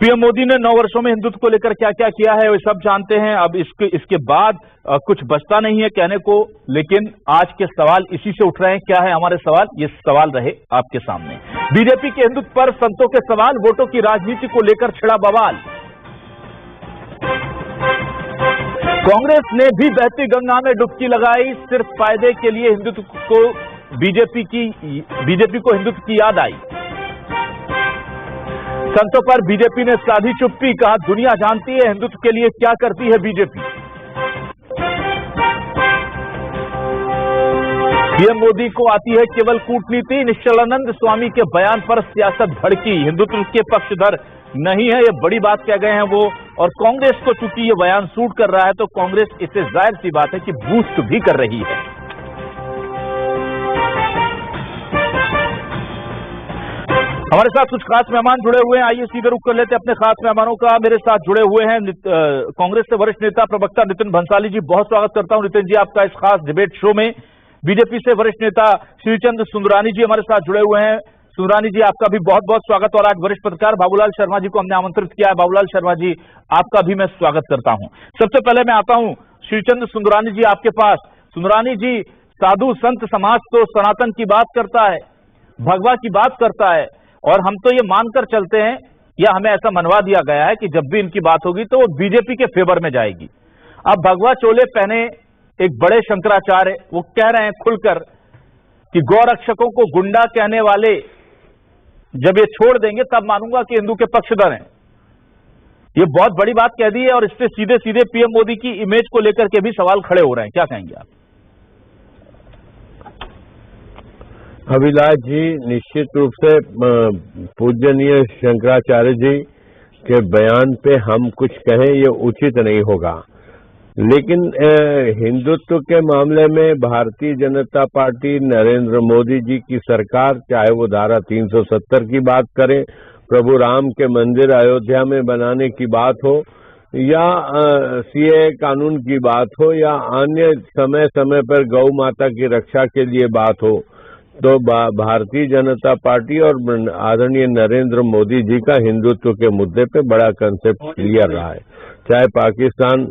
PM Modi ने 9 वर्षों में हिंदुत्व को लेकर क्या क्या किया है, वे सब जानते हैं। अब इसके बाद कुछ बचता नहीं है कहने को, लेकिन आज के सवाल इसी से उठ रहे हैं। क्या है हमारे सवाल? ये सवाल रहे आपके सामने। बीजेपी के हिंदुत्व पर संतों के सवाल, वोटों की राजनीति को लेकर छिड़ा बवाल। कांग्रेस ने भी बहती गंगा में डुबकी लगाई, सिर्फ फायदे के लिए हिंदुत्व को बीजेपी को हिंदुत्व की याद आई। संतों पर बीजेपी ने साधी चुप्पी, कहा दुनिया जानती है हिंदुत्व के लिए क्या करती है बीजेपी। पीएम मोदी को आती है केवल कूटनीति, निश्चलानंद स्वामी के बयान पर सियासत भड़की। हिंदुत्व के पक्षधर नहीं है, ये बड़ी बात कह गए हैं वो। और कांग्रेस को चूंकि ये बयान सूट कर रहा है तो कांग्रेस इसे जाहिर सी बात है कि बूस्ट भी कर रही है। हमारे साथ कुछ खास मेहमान जुड़े हुए हैं, आइए सीधे रुख कर लेते हैं अपने खास मेहमानों का। मेरे साथ जुड़े हुए हैं कांग्रेस से वरिष्ठ नेता प्रवक्ता नितिन भंसाली जी, बहुत स्वागत करता हूं नितिन जी आपका इस खास डिबेट शो में। बीजेपी से वरिष्ठ नेता श्रीचंद सुंदरानी जी हमारे साथ जुड़े हुए हैं। सुंदरानी जी आपका भी बहुत बहुत स्वागत। और आज वरिष्ठ पत्रकार बाबूलाल शर्मा जी को हमने आमंत्रित किया है। बाबूलाल शर्मा जी आपका भी मैं स्वागत करता हूं। सबसे पहले मैं आता हूं श्रीचंद सुंदरानी जी आपके पास। सुंदरानी जी, साधु संत समाज तो सनातन की बात करता है, भगवा की बात करता है, और हम तो ये मानकर चलते हैं या हमें ऐसा मनवा दिया गया है कि जब भी इनकी बात होगी तो वो बीजेपी के फेवर में जाएगी। अब भगवा चोले पहने एक बड़े शंकराचार्य वो कह रहे हैं खुलकर कि गौरक्षकों को गुंडा कहने वाले जब ये छोड़ देंगे तब मानूंगा कि हिंदू के पक्षधर हैं। ये बहुत बड़ी बात कह दी है और इससे सीधे सीधे पीएम मोदी की इमेज को लेकर के भी सवाल खड़े हो रहे हैं। क्या कहेंगे आप? अभिलाष जी, निश्चित रूप से पूजनीय शंकराचार्य जी के बयान पे हम कुछ कहें ये उचित नहीं होगा, लेकिन हिंदुत्व के मामले में भारतीय जनता पार्टी नरेंद्र मोदी जी की सरकार, चाहे वो धारा 370 की बात करें, प्रभु राम के मंदिर अयोध्या में बनाने की बात हो, या सीए कानून की बात हो, या अन्य समय समय पर गौ माता की रक्षा के लिए बात हो, तो भारतीय जनता पार्टी और आदरणीय नरेंद्र मोदी जी का हिंदुत्व के मुद्दे पे बड़ा कंसेप्ट क्लियर रहा है। चाहे पाकिस्तान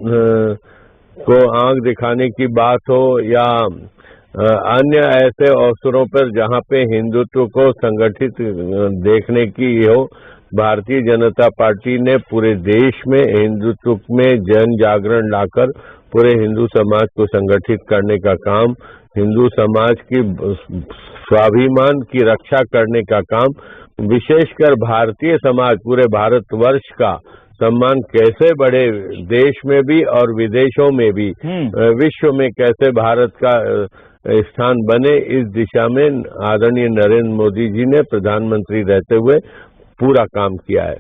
को आंख दिखाने की बात हो या अन्य ऐसे अवसरों पर जहां पे हिंदुत्व को संगठित देखने की हो, भारतीय जनता पार्टी ने पूरे देश में हिंदुत्व में जन जागरण लाकर पूरे हिंदू समाज को संगठित करने का काम, हिंदू समाज की स्वाभिमान की रक्षा करने का काम, विशेषकर भारतीय समाज पूरे भारतवर्ष का सम्मान कैसे बढ़े देश में भी और विदेशों में भी, विश्व में कैसे भारत का स्थान बने, इस दिशा में आदरणीय नरेंद्र मोदी जी ने प्रधानमंत्री रहते हुए पूरा काम किया है।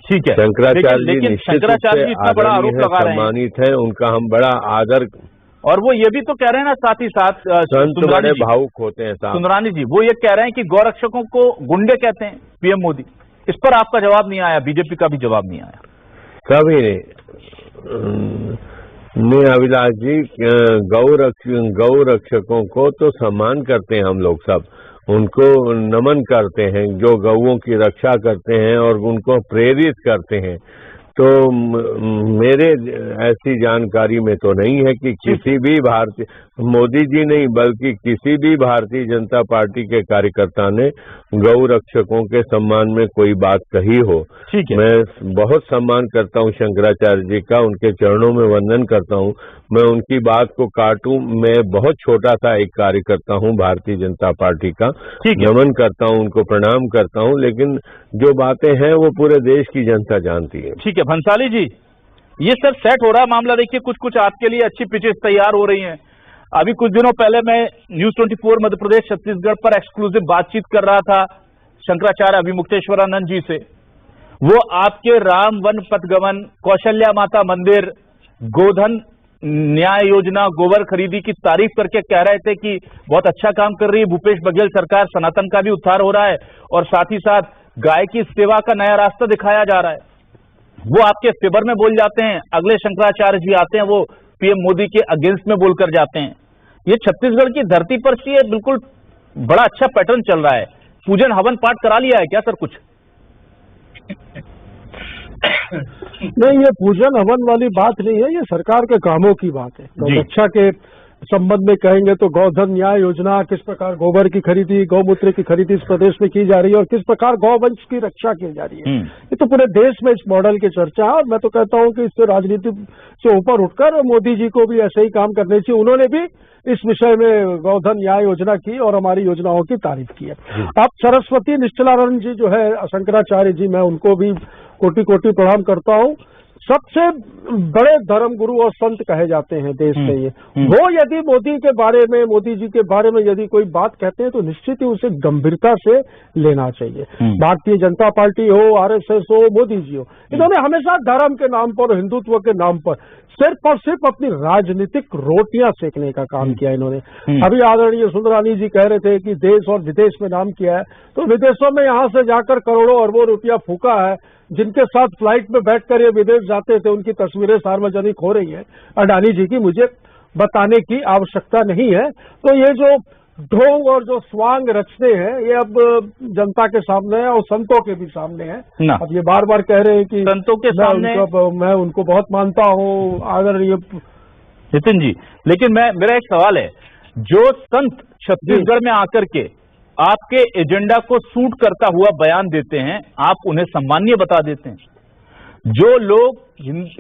ठीक है, शंकराचार्य जी निश्चित रूप से आदरणीय है, सम्मानित है, उनका हम बड़ा आदर। और वो ये भी तो कह रहे हैं ना साथ ही साथ, संत बड़े भावुक होते हैं साहब। सुंदरानी जी वो ये कह रहे हैं कि गौरक्षकों को गुंडे कहते हैं पीएम मोदी। इस पर आपका जवाब नहीं आया, बीजेपी का भी जवाब नहीं आया। कभी नहीं अभिलाष जी, गौ रक्षकों को तो सम्मान करते हैं हम लोग सब, उनको नमन करते हैं जो गौओं की रक्षा करते हैं और उनको प्रेरित करते हैं। तो मेरे ऐसी जानकारी में तो नहीं है कि किसी भी भारतीय, मोदी जी नहीं बल्कि किसी भी भारतीय जनता पार्टी के कार्यकर्ता ने गौ रक्षकों के सम्मान में कोई बात कही हो। मैं बहुत सम्मान करता हूं शंकराचार्य जी का, उनके चरणों में वंदन करता हूं। मैं उनकी बात को काटूं, मैं बहुत छोटा सा एक कार्यकर्ता हूं भारतीय जनता पार्टी का, नमन करता हूं, उनको प्रणाम करता हूं, लेकिन जो बातें हैं वो पूरे देश की जनता जानती है। ठीक है भंसाली जी, ये सब सेट हो रहा है मामला। देखिए कुछ आपके लिए अच्छी पिचेस तैयार हो रही हैं। अभी कुछ दिनों पहले मैं न्यूज 24 मध्य प्रदेश छत्तीसगढ़ पर एक्सक्लूसिव बातचीत कर रहा था शंकराचार्य अभिमुक्तेश्वरानंद जी से। वो आपके राम वन पथगमन, कौशल्या माता मंदिर, गोधन न्याय योजना, गोबर खरीदी की तारीफ करके कह रहे थे कि बहुत अच्छा काम कर रही है भूपेश बघेल सरकार, सनातन का भी उद्धार हो रहा है और साथ ही साथ गाय की सेवा का नया रास्ता दिखाया जा रहा है। वो आपके फेवर में बोल जाते हैं, अगले शंकराचार्य जी आते हैं वो पीएम मोदी के अगेंस्ट में बोलकर जाते हैं। ये छत्तीसगढ़ की धरती पर से बिल्कुल बड़ा अच्छा पैटर्न चल रहा है। पूजन हवन पाठ करा लिया है क्या सर कुछ? नहीं, ये पूजन हवन वाली बात नहीं है, ये सरकार के कामों की बात है। गौरक्षा के संबंध में कहेंगे तो गोधन न्याय योजना, किस प्रकार गोबर की खरीदी, गौमूत्र की खरीदी इस प्रदेश में की जा रही है और किस प्रकार गौवंश की रक्षा की जा रही है, ये तो पूरे देश में इस मॉडल की चर्चा है। और मैं तो कहता हूं कि इससे राजनीति से ऊपर उठकर मोदी जी को भी ऐसे ही काम करने चाहिए। उन्होंने भी इस विषय में गोधन न्याय योजना की और हमारी योजनाओं की तारीफ की है। अब सरस्वती निश्चलानंद जी जो है, शंकराचार्य जी, मैं उनको भी कोटि कोटि प्रणाम करता हूं। सबसे बड़े धर्म गुरु और संत कहे जाते हैं देश में ये। वो यदि मोदी के बारे में, मोदी जी के बारे में यदि कोई बात कहते हैं तो निश्चित ही उसे गंभीरता से लेना चाहिए। भारतीय जनता पार्टी हो, आरएसएस हो, मोदी जी हो, इन्होंने हमेशा धर्म के नाम पर, हिंदुत्व के नाम पर सिर्फ और सिर्फ अपनी राजनीतिक रोटियां सेकने का काम किया इन्होंने। अभी आदरणीय सुंदरानी जी कह रहे थे कि देश और विदेश में नाम किया है, तो विदेशों में यहां से जाकर करोड़ों अरबों रुपया फूका है। जिनके साथ फ्लाइट में बैठकर ये विदेश जाते थे, उनकी तस्वीरें सार्वजनिक हो रही है अडानी जी की, मुझे बताने की आवश्यकता नहीं है। तो ये जो ढोंग और जो स्वांग रचते हैं, ये अब जनता के सामने है और संतों के भी सामने है। अब ये बार बार कह रहे हैं कि संतों के सामने मैं उनको बहुत मानता हूँ आदरणीय नितिन जी, लेकिन मेरा एक सवाल है, जो संत छत्तीसगढ़ में आकर के आपके एजेंडा को सूट करता हुआ बयान देते हैं, आप उन्हें सम्मानीय बता देते हैं। जो लोग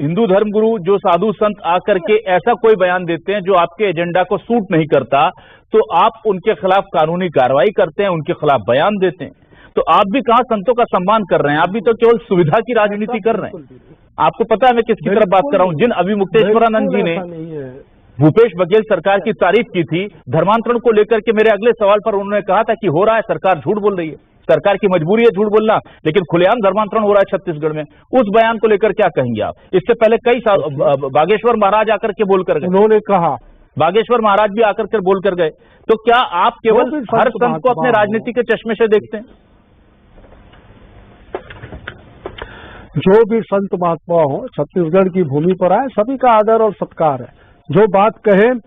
हिंदू धर्म गुरु, जो साधु संत आकर के ऐसा कोई बयान देते हैं जो आपके एजेंडा को सूट नहीं करता, तो आप उनके खिलाफ कानूनी कार्रवाई करते हैं, उनके खिलाफ बयान देते हैं। तो आप भी कहां संतों का सम्मान कर रहे हैं, आप भी तो केवल सुविधा की राजनीति कर रहे हैं। आपको पता है मैं किसकी तरफ बात कर रहा हूं? जिन अभिमुक्तेश्वरानंद जी ने भूपेश बघेल सरकार की तारीफ की थी, धर्मांतरण को लेकर के मेरे अगले सवाल पर उन्होंने कहा था कि हो रहा है, सरकार झूठ बोल रही है, सरकार की मजबूरी है झूठ बोलना, लेकिन खुलेआम धर्मांतरण हो रहा है छत्तीसगढ़ में। उस बयान को लेकर क्या कहेंगे आप? इससे पहले कई बागेश्वर महाराज आकर के बोलकर गए, उन्होंने कहा, बागेश्वर महाराज भी आकर के बोलकर गए। तो क्या आप केवल हर संत को अपने राजनीति के चश्मे से देखते हैं? जो भी संत महात्मा हो छत्तीसगढ़ की भूमि पर आए, सभी का आदर और सत्कार है। जो बात कहें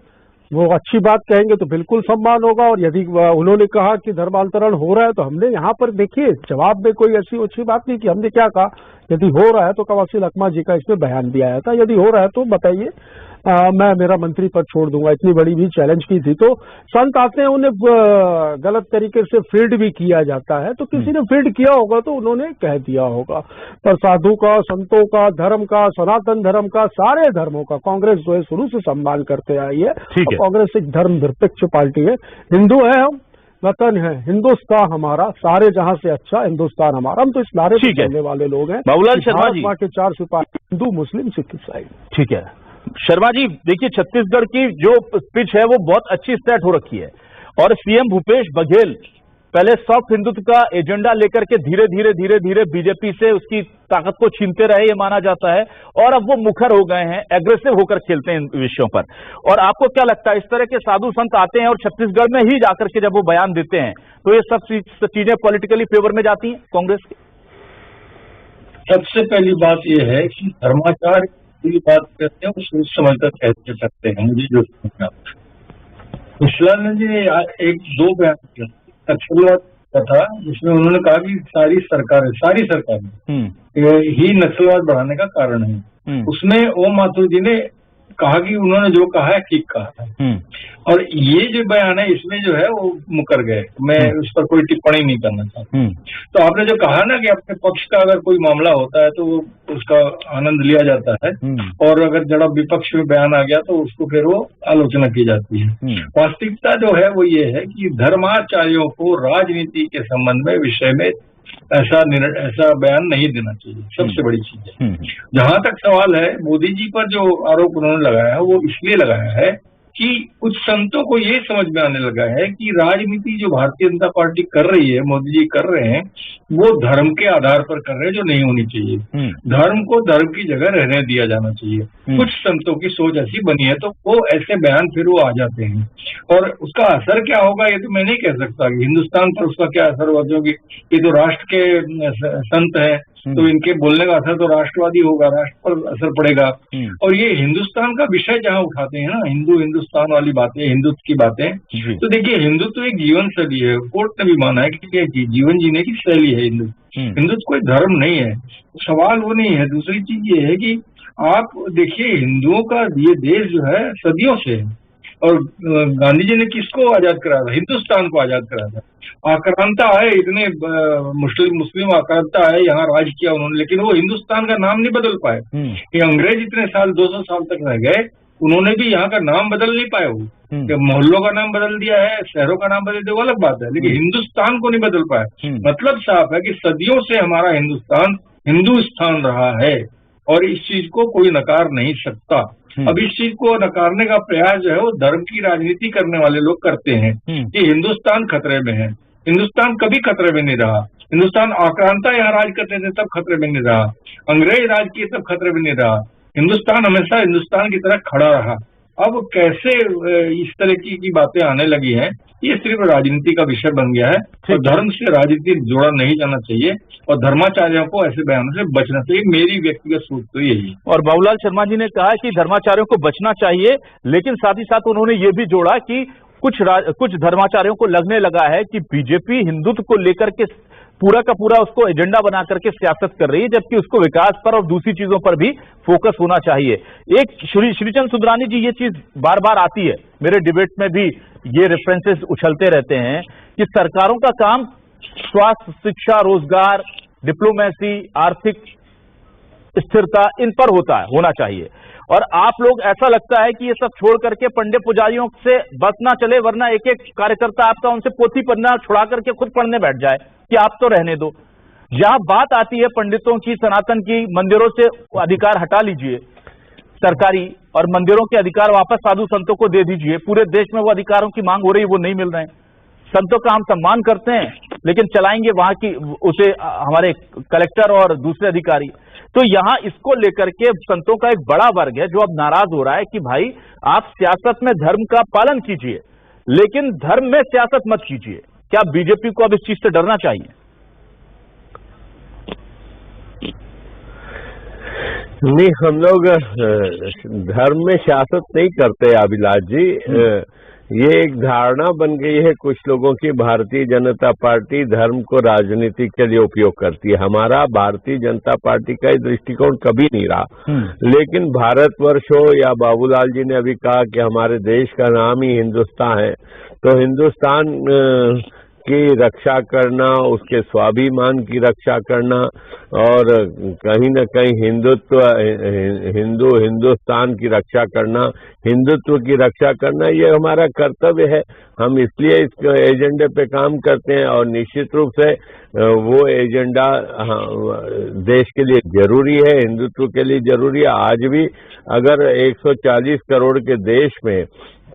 वो अच्छी बात कहेंगे तो बिल्कुल सम्मान होगा। और यदि उन्होंने कहा कि धर्मांतरण हो रहा है, तो हमने यहाँ पर देखिए जवाब में कोई ऐसी अच्छी बात नहीं कि हमने क्या कहा। यदि हो रहा है तो कवासी लखमा जी का इसमें बयान भी आया था, यदि हो रहा है तो बताइए, मैं मेरा मंत्री पद छोड़ दूंगा, इतनी बड़ी भी चैलेंज की थी। तो संत आते हैं, उन्हें गलत तरीके से फील्ड भी किया जाता है, तो किसी ने फील्ड किया होगा तो उन्होंने कह दिया होगा। पर साधु का, संतों का, धर्म का, सनातन धर्म का, सारे धर्मों का कांग्रेस जो है शुरू से सम्मान करते आई है। कांग्रेस एक धर्म निरपेक्ष पार्टी है, हिंदू है हम, वतन है हिंदुस्तान हमारा, सारे जहां से अच्छा हिंदुस्तान हमारा। हम तो इस नारे से चलने वाले लोग हैं। बाबूलाल शर्मा जी के 4 सिपाही, हिंदू, मुस्लिम, सिख, ईसाई। ठीक है शर्मा जी, देखिए छत्तीसगढ़ की जो पिच है वो बहुत अच्छी सेट हो रखी है और सीएम भूपेश बघेल पहले सॉफ्ट हिंदुत्व का एजेंडा लेकर के धीरे धीरे बीजेपी से उसकी ताकत को छीनते रहे, ये माना जाता है। और अब वो मुखर हो गए हैं, एग्रेसिव होकर खेलते हैं इन विषयों पर। और आपको क्या लगता है, इस तरह के साधु संत आते हैं और छत्तीसगढ़ में ही जाकर के जब वो बयान देते हैं, तो ये सब चीजें पॉलिटिकली फेवर में जाती हैं कांग्रेस के? सबसे पहली बात यह है कि धर्माचार्य की बात करते हैं, वो सोच समझकर कैसे करते हैं। मुझे जो निश्चलानंद जी ने 1-2 बयान किया नक्सलवाद का था, जिसमें उन्होंने कहा कि सारी सरकारें ही नक्सलवाद बढ़ाने का कारण है। उसमें ओम माथुर जी ने कहा कि उन्होंने जो कहा है ठीक कहा है। और ये जो बयान है इसमें जो है वो मुकर गए, मैं उस पर कोई टिप्पणी नहीं करना चाहता। तो आपने जो कहा ना कि अपने पक्ष का अगर कोई मामला होता है तो उसका आनंद लिया जाता है, और अगर जरा विपक्ष में बयान आ गया तो उसको फिर वो आलोचना की जाती है। वास्तविकता जो है वो ये है कि धर्माचार्यों को राजनीति के संबंध में विषय में ऐसा बयान नहीं देना चाहिए, सबसे बड़ी चीज है। जहां तक सवाल है मोदी जी पर जो आरोप उन्होंने लगाया है, वो इसलिए लगाया है कि कुछ संतों को ये समझ में आने लगा है कि राजनीति जो भारतीय जनता पार्टी कर रही है, मोदी जी कर रहे हैं, वो धर्म के आधार पर कर रहे हैं, जो नहीं होनी चाहिए। धर्म को धर्म की जगह रहने दिया जाना चाहिए। कुछ संतों की सोच ऐसी बनी है, तो वो ऐसे बयान फिर वो आ जाते हैं। और उसका असर क्या होगा ये तो मैं नहीं कह सकता कि हिंदुस्तान पर उसका क्या असर होगा, क्योंकि ये तो राष्ट्र के संत है, तो इनके बोलने का असर तो राष्ट्रवादी होगा, राष्ट्र पर असर पड़ेगा। और ये हिंदुस्तान का विषय जहाँ उठाते हैं ना, हिंदुस्तान वाली बातें, हिंदुत्व की बातें, तो देखिए हिंदुत्व एक जीवन शैली है। कोर्ट ने भी माना है कि ये जीवन जीने की शैली है हिंदुत्व कोई धर्म नहीं है। सवाल वो नहीं है। दूसरी चीज ये है कि आप देखिए हिंदुओं का ये देश जो है सदियों से है, और गांधी जी ने किसको आजाद कराया था? हिंदुस्तान को आजाद कराया था। आक्रांता है, इतने मुस्लिम आक्रांता है, यहाँ राज किया उन्होंने, लेकिन वो हिंदुस्तान का नाम नहीं बदल पाए। ये अंग्रेज इतने साल 200 साल तक रह गए, उन्होंने भी यहाँ का नाम बदल नहीं पाए। वो मोहल्लों का नाम बदल दिया है, शहरों का नाम बदल दिया, वो अलग बात है, लेकिन हिंदुस्तान को नहीं बदल पाए। मतलब साफ है कि सदियों से हमारा हिंदुस्तान हिंदुस्तान रहा है, और इस चीज को कोई नकार नहीं सकता। अब इस चीज को नकारने का प्रयास जो है वो धर्म की राजनीति करने वाले लोग करते हैं कि हिंदुस्तान खतरे में है। हिंदुस्तान कभी खतरे में नहीं रहा। हिंदुस्तान आक्रांता यहाँ राज करते थे तब खतरे में नहीं रहा, अंग्रेज राज किए तब खतरे में नहीं रहा। हिंदुस्तान हमेशा हिंदुस्तान की तरह खड़ा रहा। अब कैसे इस तरह की बातें आने लगी हैं, ये सिर्फ राजनीति का विषय बन गया है, और धर्म से राजनीति जोड़ा नहीं जाना चाहिए, और धर्माचार्यों को ऐसे बयानों से बचना चाहिए। मेरी व्यक्तिगत सोच तो यही है। और बाबूलाल शर्मा जी ने कहा कि धर्माचार्यों को बचना चाहिए, लेकिन साथ ही साथ उन्होंने ये भी जोड़ा कि कुछ धर्माचार्यों को लगने लगा है कि बीजेपी हिंदुत्व को लेकर के पूरा का पूरा उसको एजेंडा बना करके सियासत कर रही है, जबकि उसको विकास पर और दूसरी चीजों पर भी फोकस होना चाहिए। एक श्रीचंद सुंदरानी जी, ये चीज बार बार आती है, मेरे डिबेट में भी ये रेफरेंसेस उछलते रहते हैं कि सरकारों का काम स्वास्थ्य, शिक्षा, रोजगार, डिप्लोमेसी, आर्थिक स्थिरता, इन पर होना चाहिए। और आप लोग, ऐसा लगता है कि ये सब छोड़ करके पंडित पुजारियों से बस ना चले, वरना एक एक कार्यकर्ता आपका उनसे पोथी पन्ना छुड़ा करके खुद पढ़ने बैठ जाए कि आप तो रहने दो। जहां बात आती है पंडितों की, सनातन की, मंदिरों से अधिकार हटा लीजिए सरकारी, और मंदिरों के अधिकार वापस साधु संतों को दे दीजिए। पूरे देश में वो अधिकारों की मांग हो रही है, वो नहीं मिल रहे हैं। संतों का हम सम्मान करते हैं, लेकिन चलाएंगे वहां की उसे हमारे कलेक्टर और दूसरे अधिकारी। तो यहां इसको लेकर के संतों का एक बड़ा वर्ग है जो अब नाराज हो रहा है कि भाई आप सियासत में धर्म का पालन कीजिए, लेकिन धर्म में सियासत मत कीजिए। क्या बीजेपी को अब इस चीज से डरना चाहिए? नहीं, हम लोग धर्म में सियासत नहीं करते अभिलाष जी। ये एक धारणा बन गई है कुछ लोगों की, भारतीय जनता पार्टी धर्म को राजनीति के लिए उपयोग करती है। हमारा भारतीय जनता पार्टी का ये दृष्टिकोण कभी नहीं रहा। लेकिन भारतवर्ष हो या बाबूलाल जी ने अभी कहा कि हमारे देश का नाम ही हिंदुस्तान है, तो हिंदुस्तान की रक्षा करना, उसके स्वाभिमान की रक्षा करना, और कहीं न कहीं हिंदुस्तान की रक्षा करना, हिंदुत्व की रक्षा करना, ये हमारा कर्तव्य है। हम इसलिए इस एजेंडे पे काम करते हैं, और निश्चित रूप से वो एजेंडा देश के लिए जरूरी है, हिंदुत्व के लिए जरूरी है। आज भी अगर 140 करोड़ के देश में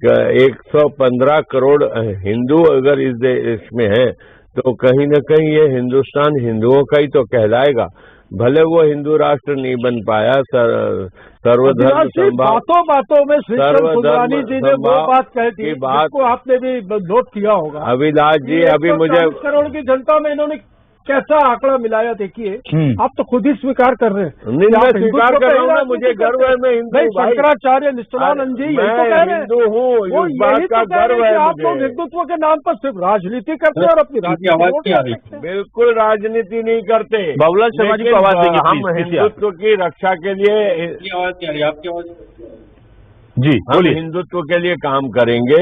115 करोड़ हिंदू अगर इस देश में हैं, तो कहीं न कहीं ये हिंदुस्तान हिंदुओं का ही तो कहलाएगा। भले वो हिंदू राष्ट्र नहीं बन पाया, सर्वधर्म संभाव, बातों में श्रीचंद सुंदरानी जी ने वो बात कही थी जिसको आपने भी नोट किया होगा। अभिलाष जी, अभी मुझे करोड़ की जनता में इन्होंने कैसा आंकड़ा मिलाया, देखिए आप तो खुद ही स्वीकार कर रहे हैं। नहीं, मैं स्वीकार कर रहा हूँ ना, मुझे गर्व है, मैं हिंदू। शंकराचार्य निष्ठुरानंद जी यही तो कह रहे हैं, हिंदू हूँ, इस बात का गर्व है आप लोग हिंदुत्व के नाम पर सिर्फ राजनीति करते हैं और अपनी राजनीति बिल्कुल राजनीति नहीं करते। बाबूलाल शर्मा जी को आवाज देंगे, हम हिंदुत्व की रक्षा के लिए, आपकी आवाज जी, हम हिंदुत्व के लिए काम करेंगे।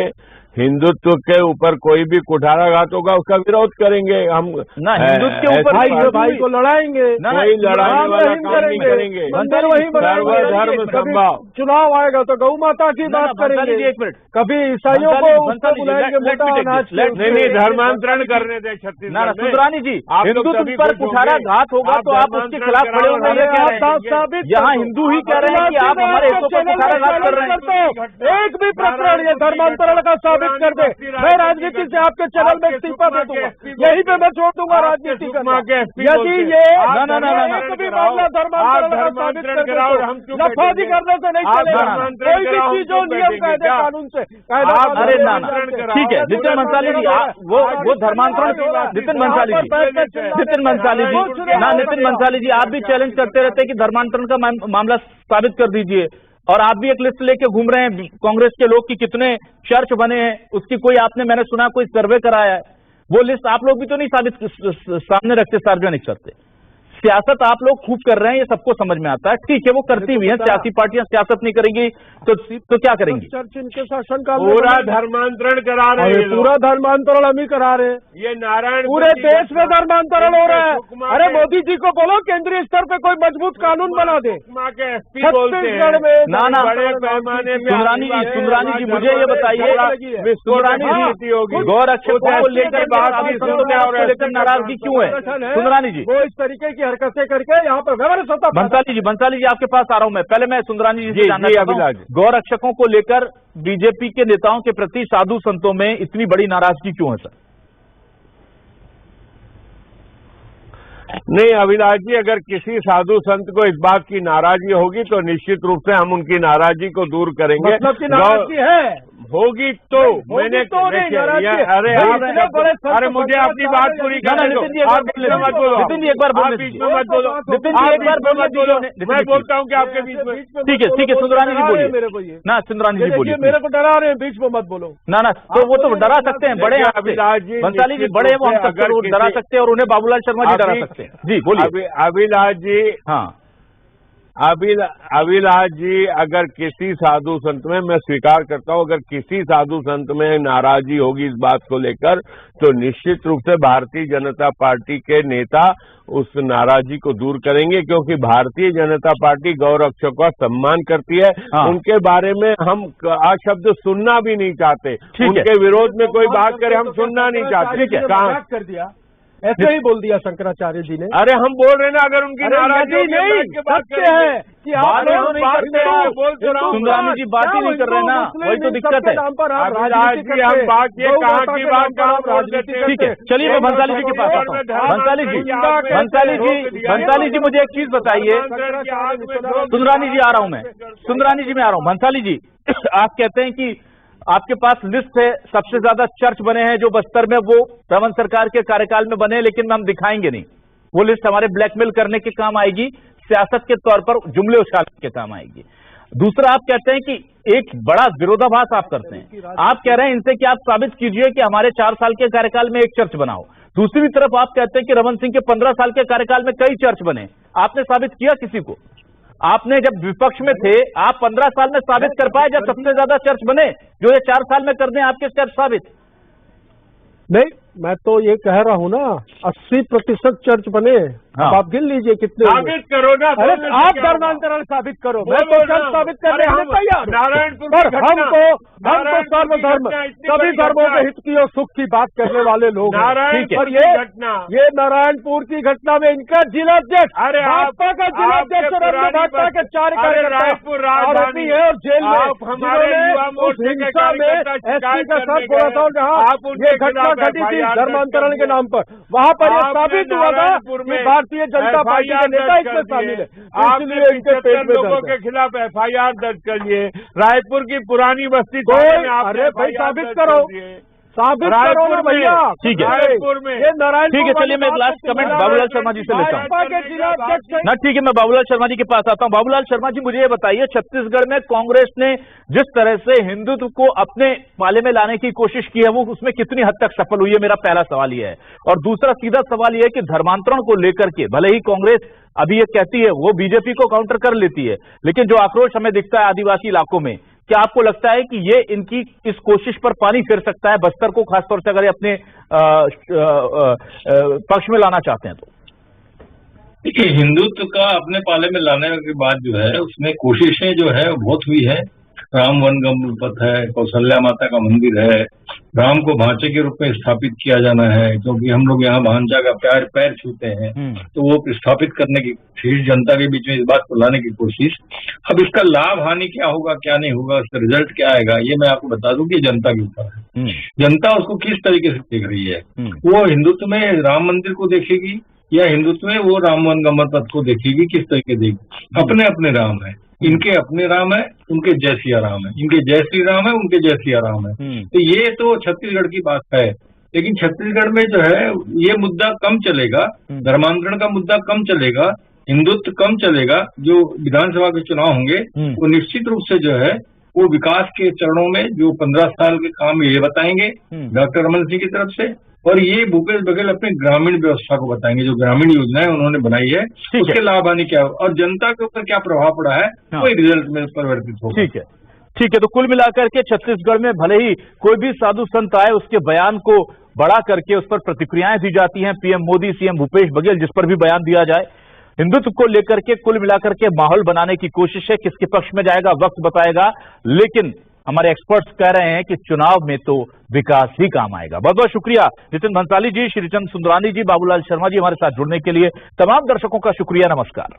हिंदुत्व के ऊपर कोई भी कुठाराघात होगा उसका विरोध करेंगे हम ना, हिंदुत्व के ऊपर भाई को लड़ाएंगे, कोई लड़ाई वाला काम नहीं करेंगे। सर्वधर्म संभाव। चुनाव आएगा तो गौ माता की बात करेंगे, एक मिनट, कभी ईसाइयों को बुलाएंगे मोटा अनाज। नहीं, धर्मांतरण करने दे छत्तीसगढ़। सुंदरानी जी, हिंदुत्व पर कुठाराघात होगा तो आप उसके खिलाफ खड़े होंगे। यहाँ हिंदू ही कह रहे हैं कि आप हमारे हिस्सों पर कुठाराघात कर रहे हैं। एक भी प्रकरण ये धर्मांतरण का साबित कर दे, मैं राजनीति से आपके चैनल में इस्तीफा दे दूंगा, यहीं पे मैं छोड़ दूंगा राजनीति करना। यदि ये कभी मामला धर्मांतरण का साबित कर दे तो लफाजी करने से नहीं चलेगा, कोई भी चीज हो नियम कायदे कानून से। अरे ना ठीक है नितिन भंसाली जी, वो धर्मांतरण, नितिन भंसाली जी आप भी चैलेंज करते रहते हैं कि धर्मांतरण का मामला साबित कर दीजिए, और आप भी एक लिस्ट लेके घूम रहे हैं कांग्रेस के लोग कि कितने चर्च बने हैं, उसकी कोई आपने, मैंने सुना कोई सर्वे कराया है, वो लिस्ट आप लोग भी तो नहीं सामने रखते, सार्वजनिक करते। सियासत आप लोग खूब कर रहे हैं, ये सबको समझ में आता है, ठीक है, वो करती हुई है, सियासी पार्टियां सियासत नहीं करेंगी तो क्या करेंगी? चर्च इनके शासन का पूरा धर्मांतरण करा रहे हैं, पूरा धर्मांतरण हम ही करा रहे हैं। ये नारायण पूरे देश में धर्मांतरण हो रहा है। अरे मोदी जी को बोलो केंद्रीय स्तर पे कोई मजबूत कानून बना दे। छत्तीसगढ़ में ना बड़े पैमाने में। सुंदरानी जी मुझे ये बताइए, गौ रक्षकों को लेकर नाराजगी क्यों है सुंदरानी जी? वो इस तरीके की हरकतें करके यहाँ पर व्यवहार होता। बंसाली जी आपके पास आ रहा हूं मैं, पहले मैं सुंदरानी जी से जानना चाहता हूं, गौ रक्षकों को लेकर बीजेपी के नेताओं के प्रति साधु संतों में इतनी बड़ी नाराजगी क्यों है सर? नहीं अभिलाष जी, अगर किसी साधु संत को इस बात की नाराजगी होगी तो निश्चित रूप से हम उनकी नाराजगी को दूर करेंगे। मतलब की नाराजगी है होगी तो मैंने तो नहीं, अरे अरे मुझे अपनी बात पूरी करने दो। नितिन जी एक बार बोलने दीजिए, नितिन जी एक बार बोलने दीजिए, मैं बोलता हूँ कि आपके बीच में। ठीक है सुंदरानी जी बोलिए मेरे को, ना सुंदरानी जी बोलिए, मेरे को डरा रहे हैं, बीच में मत बोलो। ना तो वो तो डरा सकते हैं, बड़े बंसाली जी बड़े हैं, वो हम सबको डरा सकते हैं और उन्हें बाबूलाल शर्मा जी डरा सकते हैं। जी बोलिए। अभिलाष जी, हाँ अभिलाष जी, अगर किसी साधु संत में, मैं स्वीकार करता हूं, अगर किसी साधु संत में नाराजगी होगी इस बात को लेकर तो निश्चित रूप से भारतीय जनता पार्टी के नेता उस नाराजगी को दूर करेंगे, क्योंकि भारतीय जनता पार्टी गौ रक्षकों का सम्मान करती है। हाँ। उनके बारे में हम शब्द सुनना भी नहीं चाहते, उनके विरोध में कोई बात करे हम सुनना नहीं चाहते। ठीक है, कहाँ कर दिया, ऐसे ही बोल दिया शंकराचार्य जी ने। अरे हम बोल रहे ना, अगर उनकी नाराजगी नहीं सत्य है कि आप सुंदरानी जी बात ही नहीं कर रहे ना, वही तो दिक्कत है। हम बात ये कहाँ की बात कहाँ। ठीक है, चलिए मैं भंसाली जी के पास आता हूँ। भंसाली जी मुझे एक चीज बताइए। सुंदरानी जी आ रहा हूँ मैं, सुंदरानी जी में आ रहा हूँ। भंसाली जी आप कहते हैं कि आपके पास लिस्ट है, सबसे ज्यादा चर्च बने हैं जो बस्तर में, वो रमन सरकार के कार्यकाल में बने, लेकिन हम दिखाएंगे नहीं। वो लिस्ट हमारे ब्लैकमेल करने के काम आएगी, सियासत के तौर पर जुमले उछालने के काम आएगी। दूसरा आप कहते हैं कि एक बड़ा विरोधाभास आप करते हैं, आप कह रहे हैं इनसे कि आप साबित कीजिए कि हमारे 4 साल के कार्यकाल में एक चर्च बनाओ। दूसरी तरफ आप कहते हैं कि रमन सिंह के 15 साल के कार्यकाल में कई चर्च बने, आपने साबित किया किसी को? आपने जब विपक्ष में थे, आप 15 साल में साबित कर पाए जब सबसे ज्यादा चर्च बने, जो ये 4 साल में कर दें आपके चर्च साबित? नहीं, मैं तो ये कह रहा हूँ ना, 80% चर्च बने। हाँ। अब आप गिन लीजिए कितने साबित करो ना। अरे आप धर्मांतरण साबित करो, मैं तो चर्च साबित करने के लिए तैयार हूं। नारायणपुर हमको सर्वधर्म, सभी धर्मों के हित की और सुख की बात करने वाले लोग हैं। और ये नारायणपुर की घटना में इनका जिलाध्यक्ष, भाजपा का जिलाध्यक्ष और अन्य भाजपा के 4 कार्यकर्ता आरोपी है और जेल में, जिन्होंने उस हिंसा में एसपी का साथ बोला था, जहाँ ये घटना घटी थी धर्मांतरण के नाम पर, वहाँ पर यह साबित हुआ था कि भारतीय जनता पार्टी के नेता इसमें शामिल है, इसलिए इनके पेट में लोगों के खिलाफ FIR दर्ज करिए। रायपुर की पुरानी बस्ती, अरे भाई साबित करो, साबित करो ना भैया। ठीक है, रायपुर में ये नारायण, ठीक है, चलिए मैं एक लास्ट कमेंट बाबूलाल शर्मा जी से लेता हूँ ना। ठीक है, मैं बाबूलाल शर्मा जी के पास आता हूँ। बाबूलाल शर्मा जी मुझे ये बताइए, छत्तीसगढ़ में कांग्रेस ने जिस तरह से हिंदुत्व को अपने पाले में लाने की कोशिश की है, वो उसमें कितनी हद तक सफल हुई है, मेरा पहला सवाल ये है। और दूसरा सीधा सवाल ये है कि धर्मांतरण को लेकर के भले ही कांग्रेस अभी ये कहती है वो बीजेपी को काउंटर कर लेती है, लेकिन जो आक्रोश हमें दिखता है आदिवासी इलाकों में, क्या आपको लगता है कि ये इनकी इस कोशिश पर पानी फिर सकता है, बस्तर को खासतौर से अगर ये अपने पक्ष में लाना चाहते हैं तो? देखिए, हिंदुत्व का अपने पाले में लाने के बाद जो है उसमें कोशिशें जो है बहुत हुई है, राम वन गमन पथ है, कौशल्या माता का मंदिर है, राम को भांचे के रूप में स्थापित किया जाना है, क्योंकि हम लोग यहाँ भांचा का पैर छूते हैं, तो वो स्थापित करने की कोशिश, जनता के बीच में इस बात को लाने की कोशिश। अब इसका लाभ हानि क्या होगा, क्या नहीं होगा, उसका रिजल्ट क्या आएगा, ये मैं आपको बता दूं कि जनता के ऊपर है। जनता उसको किस तरीके से देख रही है, वो हिंदुत्व में राम मंदिर को देखेगी या हिंदुत्व में वो राम वन गमन पथ को देखेगी, किस तरीके देखेगी। अपने अपने राम है, इनके अपने राम है, उनके जय सिया राम है, इनके जय श्री राम है, उनके जय सिया राम है। तो ये तो छत्तीसगढ़ की बात है, लेकिन छत्तीसगढ़ में जो है ये मुद्दा कम चलेगा, धर्मांतरण का मुद्दा कम चलेगा, हिंदुत्व कम चलेगा। जो विधानसभा के चुनाव होंगे वो निश्चित रूप से जो है वो विकास के चरणों में जो 15 साल के काम ये बताएंगे डॉक्टर रमन सिंह की तरफ से, और ये भूपेश बघेल अपने ग्रामीण व्यवस्था को बताएंगे, जो ग्रामीण योजनाएं उन्होंने बनाई है उसके लाभ हानि क्या और जनता के ऊपर क्या प्रभाव पड़ा है, वही रिजल्ट में परिवर्तित होगा। ठीक है। तो कुल मिलाकर के छत्तीसगढ़ में भले ही कोई भी साधु संत आए, उसके बयान को बड़ा करके उस पर प्रतिक्रियाएं दी जाती हैं, पीएम मोदी, सीएम भूपेश बघेल जिस पर भी बयान दिया जाए, हिंदुत्व को लेकर के कुल मिलाकर के माहौल बनाने की कोशिश है। किसके पक्ष में जाएगा वक्त बताएगा, लेकिन हमारे एक्सपर्ट्स कह रहे हैं कि चुनाव में तो विकास ही काम आएगा। बहुत बहुत शुक्रिया नितिन भंसाली जी, श्रीचंद सुंदरानी जी, बाबूलाल शर्मा जी हमारे साथ जुड़ने के लिए। तमाम दर्शकों का शुक्रिया, नमस्कार।